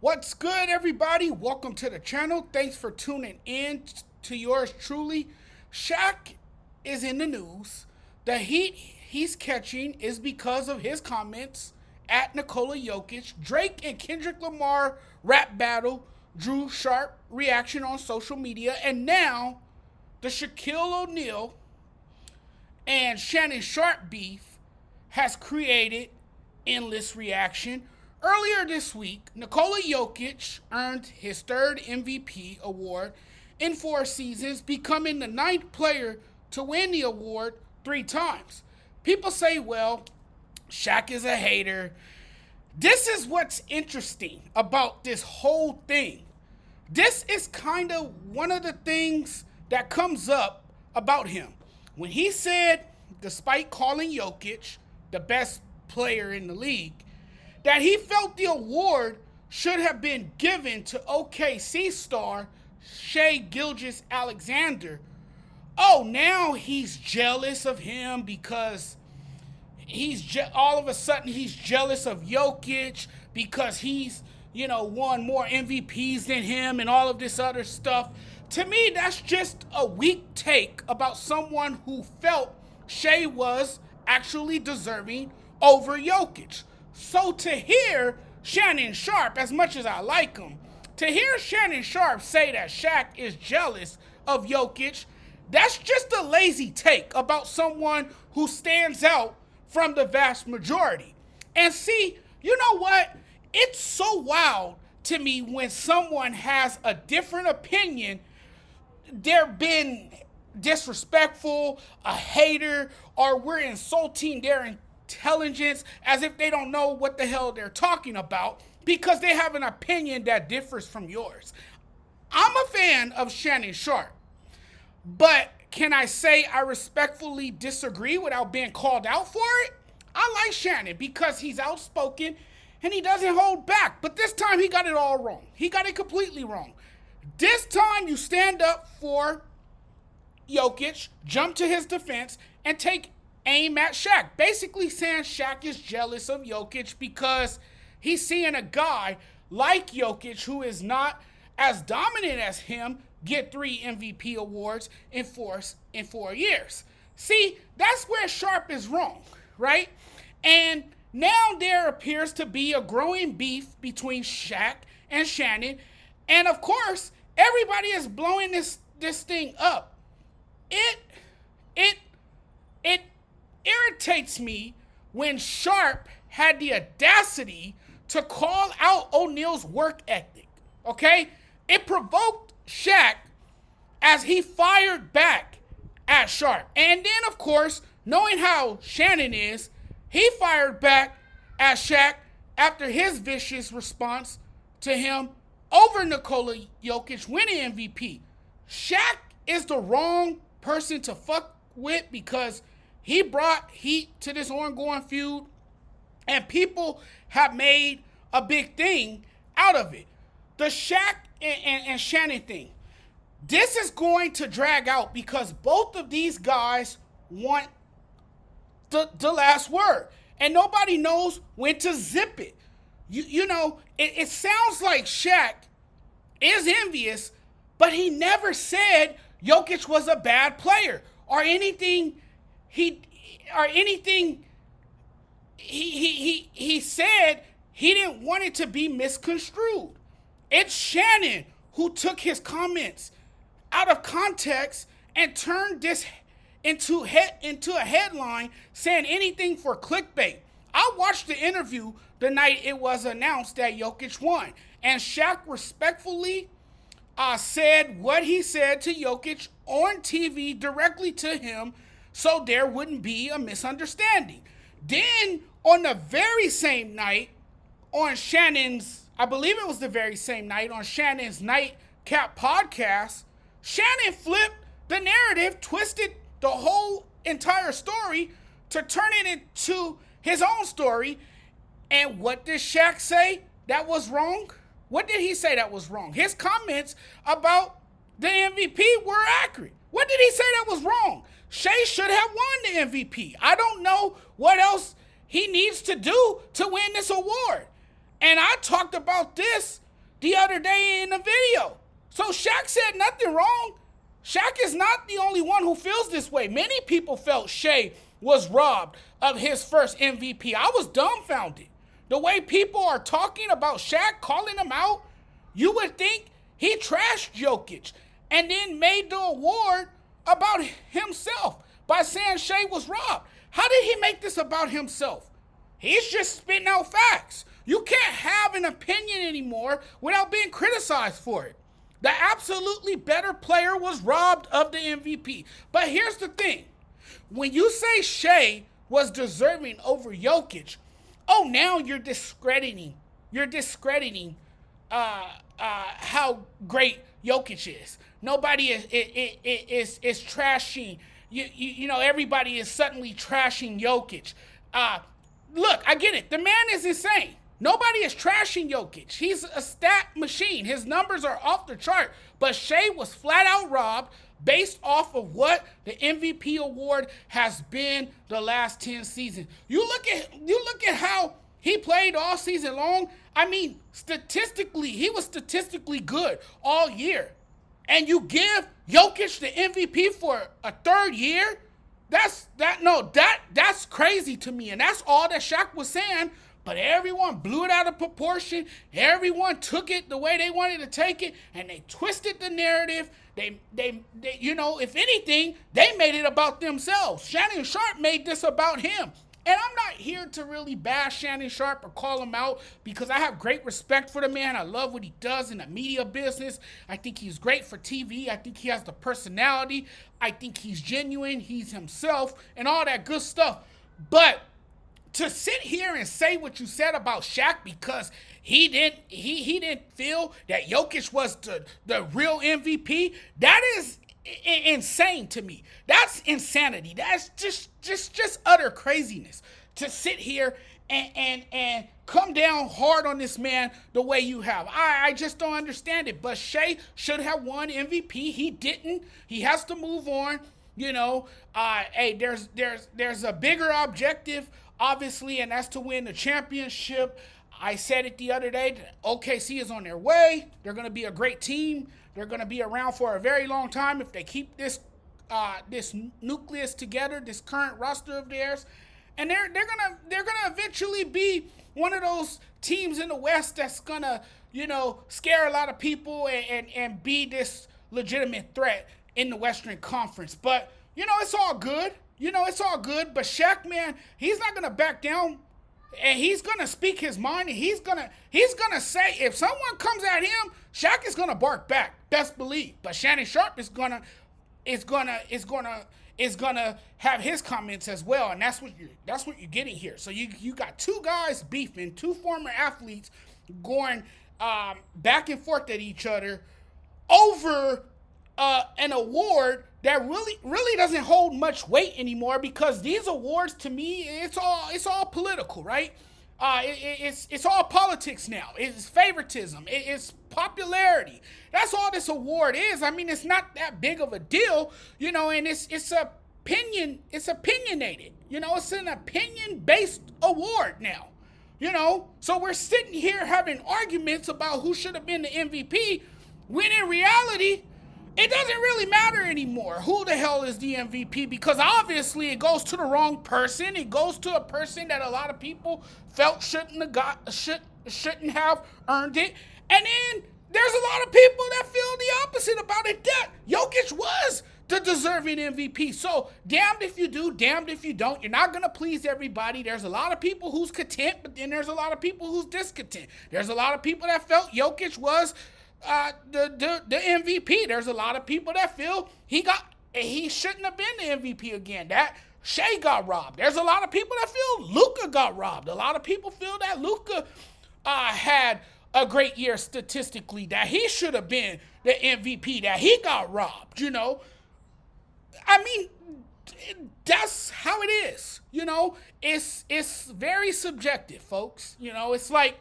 What's good, everybody? Welcome to the channel. Thanks for tuning in to yours truly. Shaq is in the news. The heat he's catching is because of his comments at Nikola Jokic. Drake and Kendrick Lamar rap battle drew sharp reaction on social media. And now the Shaquille O'Neal and Shannon Sharpe beef has created endless reaction. Earlier this week, Nikola Jokic earned his third MVP award in 4 seasons, becoming the 9th player to win the award 3 times. People say, well, Shaq is a hater. This is what's interesting about this whole thing. This is kind of one of the things that comes up about him. When he said, despite calling Jokic the best player in the league, that he felt the award should have been given to OKC star Shai Gilgeous-Alexander. Oh, now he's jealous of him because all of a sudden he's jealous of Jokic because he's, won more MVPs than him and all of this other stuff. To me, that's just a weak take about someone who felt Shai was actually deserving over Jokic. So to hear Shannon Sharpe, as much as I like him, to hear Shannon Sharpe say that Shaq is jealous of Jokic, that's just a lazy take about someone who stands out from the vast majority. And see, you know what? It's so wild to me when someone has a different opinion. They're being disrespectful, a hater, or we're insulting their intelligence as if they don't know what the hell they're talking about because they have an opinion that differs from yours. I'm a fan of Shannon Sharpe, but can I say I respectfully disagree without being called out for it? I like Shannon because he's outspoken and he doesn't hold back, but this time he got it all wrong. He got it completely wrong. This time you stand up for Jokic, jump to his defense, and take aim at Shaq. Basically saying Shaq is jealous of Jokic because he's seeing a guy like Jokic who is not as dominant as him get 3 MVP awards in 4 years. See, that's where Sharpe is wrong, right? And now there appears to be a growing beef between Shaq and Shannon. And of course, everybody is blowing this thing up. It irritates me when Sharpe had the audacity to call out O'Neal's work ethic, okay? It provoked Shaq as he fired back at Sharpe. And then, of course, knowing how Shannon is, he fired back at Shaq after his vicious response to him over Nikola Jokic winning MVP. Shaq is the wrong person to fuck with because he brought heat to this ongoing feud, and people have made a big thing out of it. The Shaq and Shannon thing, this is going to drag out because both of these guys want the last word, and nobody knows when to zip it. It sounds like Shaq is envious, but he never said Jokic was a bad player or anything. He said he didn't want it to be misconstrued. It's Shannon who took his comments out of context and turned this into a headline saying anything for clickbait. I watched the interview the night it was announced that Jokic won, and Shaq respectfully said what he said to Jokic on TV directly to him so there wouldn't be a misunderstanding. Then on the very same night, on Shannon's, I believe it was the very same night, on Shannon's Nightcap podcast, Shannon flipped the narrative, twisted the whole entire story to turn it into his own story. And what did Shaq say that was wrong? What did he say that was wrong? His comments about the MVP were accurate. What did he say that was wrong? Shai should have won the MVP. I don't know what else he needs to do to win this award. And I talked about this the other day in a video. So Shaq said nothing wrong. Shaq is not the only one who feels this way. Many people felt Shea was robbed of his first MVP. I was dumbfounded. The way people are talking about Shaq, calling him out, you would think he trashed Jokic and then made the award about himself by saying Shea was robbed. How did he make this about himself? He's just spitting out facts. You can't have an opinion anymore without being criticized for it. The absolutely better player was robbed of the MVP. But here's the thing. When you say Shea was deserving over Jokic, oh, now you're discrediting how great Jokic is. Nobody is trashing. You know, everybody is suddenly trashing Jokic. Look, I get it. The man is insane. Nobody is trashing Jokic. He's a stat machine. His numbers are off the chart. But Shea was flat out robbed based off of what the MVP award has been the last 10 seasons. You look at how he played all season long. I mean, statistically, he was statistically good all year. And you give Jokic the MVP for a third year? That's crazy to me. And that's all that Shaq was saying. But everyone blew it out of proportion. Everyone took it the way they wanted to take it, and they twisted the narrative. They you know, if anything, they made it about themselves. Shannon Sharpe made this about him. And I'm not here to really bash Shannon Sharpe or call him out because I have great respect for the man. I love what he does in the media business. I think he's great for TV. I think he has the personality. I think he's genuine. He's himself and all that good stuff. But to sit here and say what you said about Shaq because he didn't feel that Jokic was the real MVP, that is insane to me. That's insanity. That's just utter craziness to sit here and come down hard on this man the way you have. I just don't understand it. But Shea should have won MVP. He didn't. He has to move on. You know, hey, there's a bigger objective, obviously, and that's to win the championship. I said it the other day. OKC is on their way. They're going to be a great team. They're going to be around for a very long time if they keep this nucleus together, this current roster of theirs. And they're gonna eventually be one of those teams in the West that's gonna, you know, scare a lot of people and be this legitimate threat in the Western Conference. But, you know, it's all good. But Shaq, man, he's not gonna back down. And he's gonna speak his mind, and he's gonna say, if someone comes at him, Shaq is gonna bark back. Best believe. But Shannon Sharpe is gonna have his comments as well, and that's what you're getting here. So you got two guys beefing, two former athletes going back and forth at each other over an award that really doesn't hold much weight anymore, because these awards, to me, it's all political, right? It's all politics now. It's favoritism. It's popularity. That's all this award is. I mean, it's not that big of a deal, you know, and it's opinionated. You know, it's an opinion-based award now. You know, so we're sitting here having arguments about who should have been the MVP, when in reality, it doesn't really matter anymore who the hell is the MVP, because obviously it goes to the wrong person. It goes to a person that a lot of people felt shouldn't have earned it. And then there's a lot of people that feel the opposite about it, that Jokic was the deserving MVP. So damned if you do, damned if you don't. You're not going to please everybody. There's a lot of people who's content, but then there's a lot of people who's discontent. There's a lot of people that felt Jokic was the MVP. There's a lot of people that feel he shouldn't have been the MVP again. That Shea got robbed. There's a lot of people that feel Luka got robbed. A lot of people feel that Luka had a great year statistically, that he should have been the MVP, that he got robbed, you know. I mean, that's how it is, you know. It's very subjective, folks. You know, it's like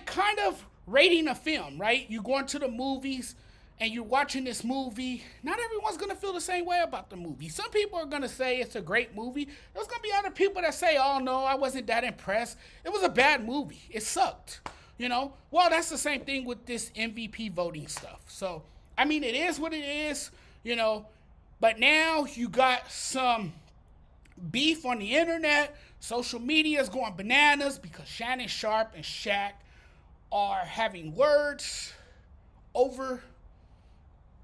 kind of rating a film, right? You go into the movies and you're watching this movie. Not everyone's going to feel the same way about the movie. Some people are going to say it's a great movie. There's going to be other people that say, oh, no, I wasn't that impressed. It was a bad movie. It sucked. Well, that's the same thing with this MVP voting stuff. So, I mean, it is what it is, but now you got some beef on the internet. Social media is going bananas because Shannon Sharpe and Shaq are having words over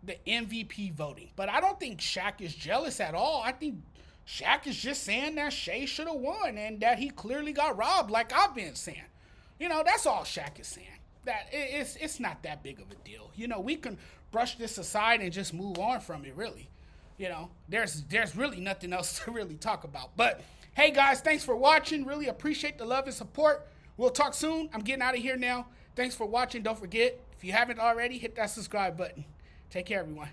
the MVP voting. But I don't think Shaq is jealous at all. I think Shaq is just saying that Shea should have won and that he clearly got robbed, like I've been saying. That's all Shaq is saying. That it's not that big of a deal. We can brush this aside and just move on from it, really. There's really nothing else to really talk about. But hey guys, thanks for watching. Really appreciate the love and support. We'll talk soon. I'm getting out of here now. Thanks for watching. Don't forget, if you haven't already, hit that subscribe button. Take care, everyone.